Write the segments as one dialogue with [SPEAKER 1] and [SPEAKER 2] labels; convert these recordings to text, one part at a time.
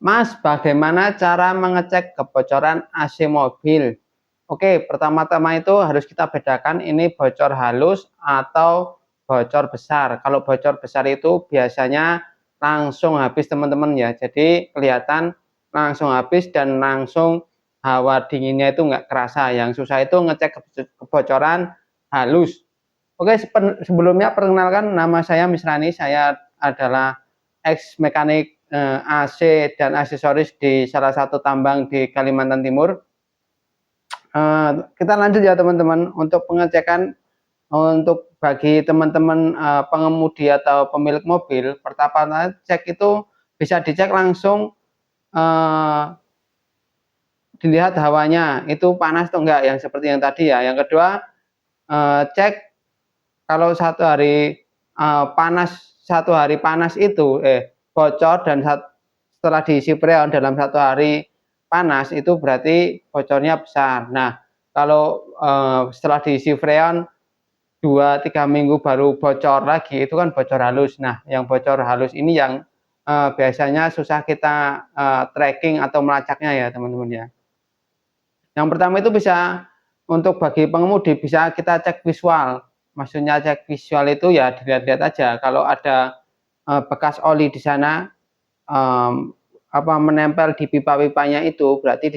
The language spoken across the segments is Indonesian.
[SPEAKER 1] Mas, bagaimana cara mengecek kebocoran AC mobil? Oke, pertama-tama itu harus kita bedakan ini bocor halus atau bocor besar. Kalau bocor besar itu biasanya langsung habis teman-teman ya. Jadi kelihatan langsung habis dan langsung hawa dinginnya itu nggak kerasa. Yang susah itu ngecek kebocoran halus. Oke, sebelumnya perkenalkan nama saya Misrani. Saya adalah ex mekanik AC dan aksesoris di salah satu tambang di Kalimantan Timur. Kita lanjut ya teman-teman untuk pengecekan untuk bagi teman-teman pengemudi atau pemilik mobil. Pertama cek itu bisa dicek langsung, dilihat hawanya itu panas atau enggak yang seperti yang tadi ya. Yang kedua cek kalau satu hari panas itu bocor dan setelah diisi freon dalam satu hari panas itu berarti bocornya besar. Nah, kalau setelah diisi freon 2-3 minggu baru bocor lagi itu kan bocor halus. Nah, yang bocor halus ini yang biasanya susah kita tracking atau melacaknya ya teman-teman ya. Yang pertama itu bisa untuk bagi pengemudi bisa kita cek visual. Maksudnya cek visual itu ya dilihat-lihat aja. Kalau ada bekas oli di sana menempel di pipa-pipanya itu berarti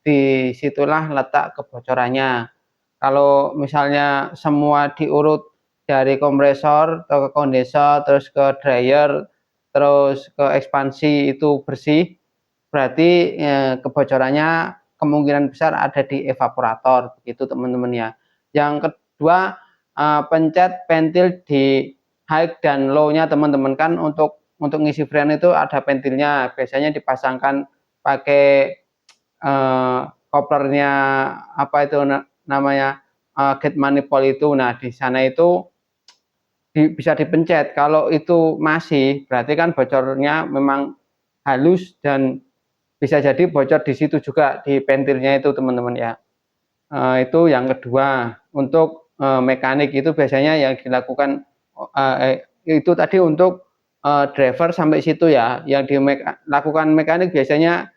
[SPEAKER 1] disitulah letak kebocorannya. Kalau misalnya semua diurut dari kompresor atau ke kondensor terus ke dryer terus ke ekspansi itu bersih, berarti kebocorannya kemungkinan besar ada di evaporator begitu teman-teman ya. Yang kedua pencet ventil di high dan low-nya teman-teman, kan untuk ngisi freon itu ada ventilnya, biasanya dipasangkan pakai koplernya apa itu namanya gate manifold itu. Nah, di sana itu bisa dipencet. Kalau itu masih berarti kan bocornya memang halus dan bisa jadi bocor di situ juga di ventilnya itu teman-teman ya. Itu yang kedua. Untuk mekanik itu biasanya yang dilakukan itu tadi untuk driver sampai situ ya. Yang dilakukan mekanik biasanya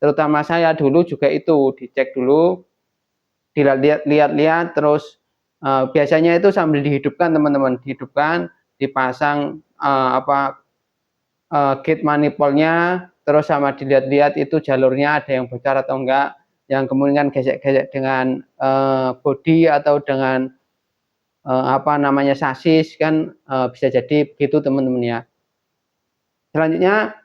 [SPEAKER 1] terutama saya dulu juga itu dicek dulu, dilihat-lihat terus biasanya itu sambil dihidupkan teman-teman, dihidupkan, dipasang gate manifoldnya, terus sama dilihat-lihat itu jalurnya ada yang bocor atau enggak, yang kemungkinan gesek-gesek dengan bodi atau dengan sasis kan bisa jadi begitu teman-teman ya. Selanjutnya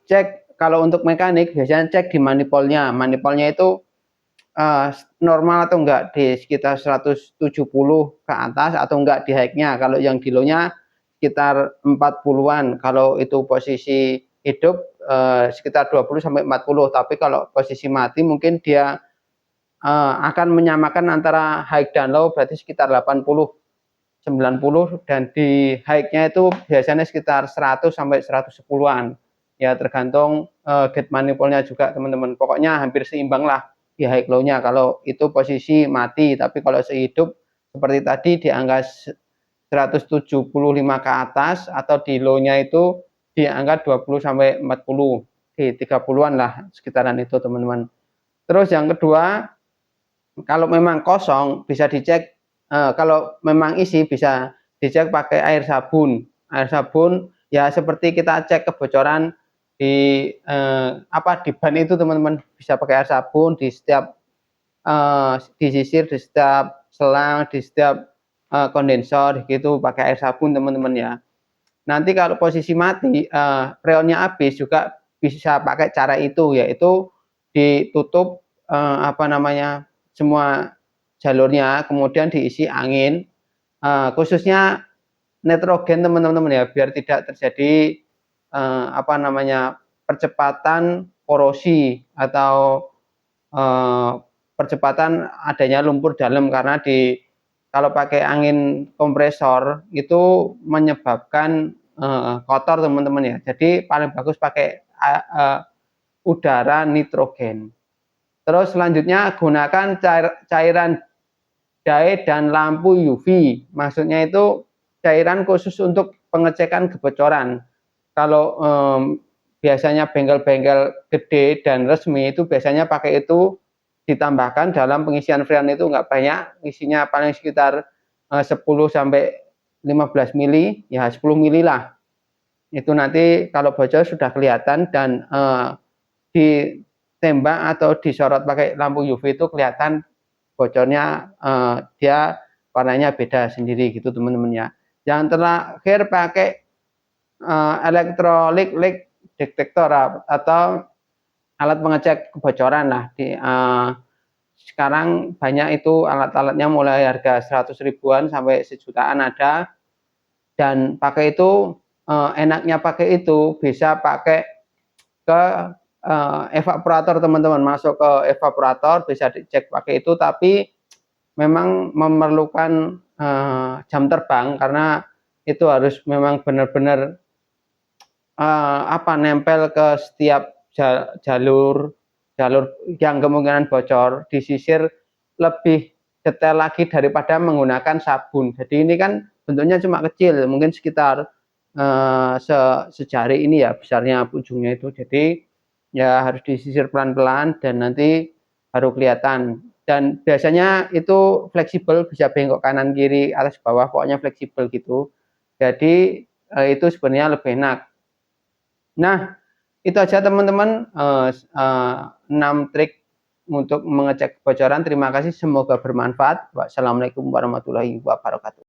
[SPEAKER 1] cek kalau untuk mekanik biasanya cek di manifoldnya. Manifoldnya itu normal atau enggak di sekitar 170 ke atas atau enggak di high-nya. Kalau yang di low-nya sekitar 40-an. Kalau itu posisi hidup sekitar 20 sampai 40. Tapi kalau posisi mati mungkin dia akan menyamakan antara high dan low, berarti sekitar 80 90, dan di high-nya itu biasanya sekitar 100 sampai 110-an. Ya tergantung gate manifoldnya juga teman-teman. Pokoknya hampir seimbang lah di high low-nya kalau itu posisi mati. Tapi kalau sehidup seperti tadi di angka 175 ke atas atau di low-nya itu di angka 20 sampai 40, di 30-an lah sekitaran itu teman-teman. Terus yang kedua, kalau memang kosong bisa dicek, kalau memang isi bisa dicek pakai air sabun. Air sabun ya seperti kita cek kebocoran di di ban itu teman-teman, bisa pakai air sabun di setiap disisir di setiap selang, di setiap kondensor gitu pakai air sabun teman-teman ya. Nanti kalau posisi mati freonnya habis juga bisa pakai cara itu, yaitu ditutup semua jalurnya kemudian diisi angin, khususnya nitrogen teman-teman ya, biar tidak terjadi percepatan korosi atau percepatan adanya lumpur dalam, karena kalau pakai angin kompresor itu menyebabkan kotor teman-teman ya. Jadi paling bagus pakai udara nitrogen. Terus selanjutnya gunakan cairan dye dan lampu UV. Maksudnya itu cairan khusus untuk pengecekan kebocoran. Kalau biasanya bengkel-bengkel gede dan resmi itu biasanya pakai itu, ditambahkan dalam pengisian freon itu nggak banyak, isinya paling sekitar 10 sampai 15 mili, ya 10 mili lah. Itu nanti kalau bocor sudah kelihatan dan ditembak atau disorot pakai lampu UV itu kelihatan bocornya, dia warnanya beda sendiri gitu teman-teman ya. Yang terakhir pakai electrolytic leak detector atau alat pengecek kebocoran lah. Sekarang banyak itu alat-alatnya mulai harga 100 ribuan sampai sejutaan ada, dan pakai itu enaknya pakai itu bisa pakai ke evaporator teman-teman, masuk ke evaporator bisa dicek pakai itu, tapi memang memerlukan jam terbang karena itu harus memang benar-benar nempel ke setiap jalur yang kemungkinan bocor, disisir lebih detail lagi daripada menggunakan sabun. Jadi ini kan bentuknya cuma kecil, mungkin sekitar sejari ini ya besarnya ujungnya itu. Jadi ya harus disisir pelan-pelan dan nanti baru kelihatan. Dan biasanya itu fleksibel, bisa bengkok kanan kiri atas bawah, pokoknya fleksibel gitu. Jadi itu sebenarnya lebih enak. Nah, itu aja teman-teman, 6 trik untuk mengecek kebocoran. Terima kasih, semoga bermanfaat. Wassalamualaikum warahmatullahi wabarakatuh.